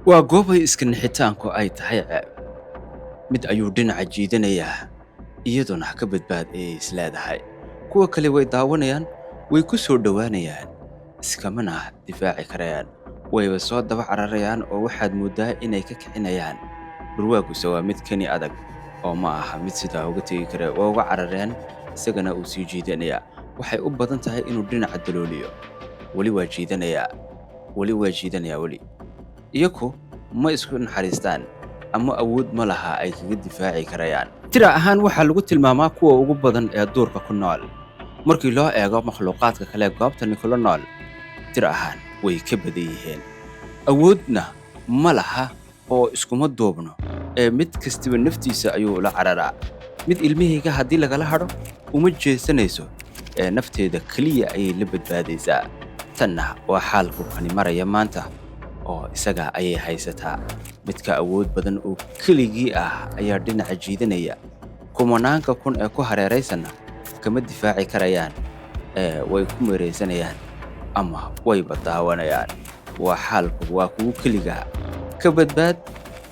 waa goob ay iska nixitaanku ay tahay ceeb. Mid ayuu dhinaca jiidanayaa iyaduna ka badbaad ay isleedahay. Kuwa kale way daawanayaan, way ku soo dhowaanayaan, iskamana difaaci karayaan. Wayba soo daba cararayaan oo waxaad moodaa inay ka kicinayaan. Dhurwaaguse waa mid kani adag oo ma aha mid sidaa uga tegi kara. Waa uga carareen isagana uu sii jiidanaya. Waxay u badan tahay inuu dhinaca dalooliyo. Wali waa jiidanaya. Wali. Iyaku ma isku naxariistaan ama awood ma laha ay kaga difaaci karayaan. Tira ahaan waxaa lagu tilmaamaa kuwa ugu badan ee duurka ku nool. Markii loo eego makhluuqaadka kale goobtani kula nool, tira ahaan way ka badan yihiin. Awoodna ma laha oo iskuma duubno ee mid kastiba naftiisa ayuu la cararaa. Mid ilmihayga haddii lagala hadho uma jeesanayso ee nafteeda kaliya ayay la badbaadaysaa. Tanna waa xaalku kani maraya maanta oo isaga ayay haysataa. Midka awood badan oo keligii ah ayaa dhinaca jiidanaya. Kumanaanka kun ee ku hareeraysana kama difaaci karayaan way ku meereysanayaan ama way badaawanayaan. Waa xaalku waa kugu keliga ka badbaad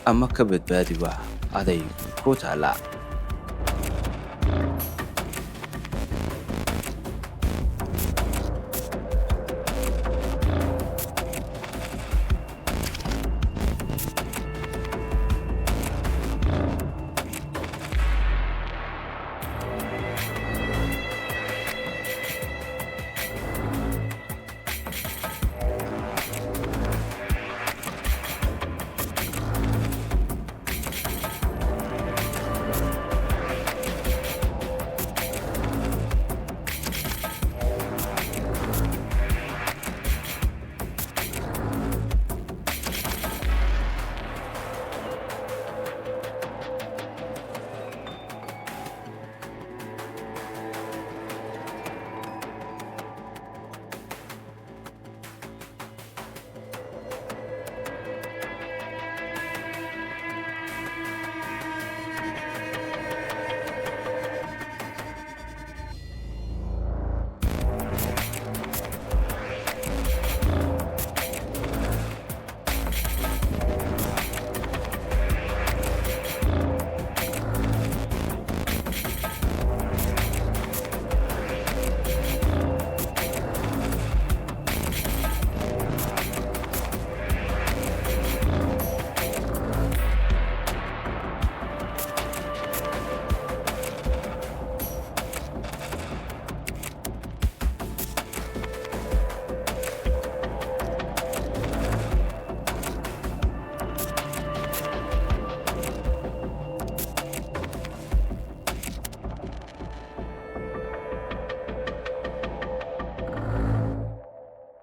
ama ka badbaadi waa aday ku taala.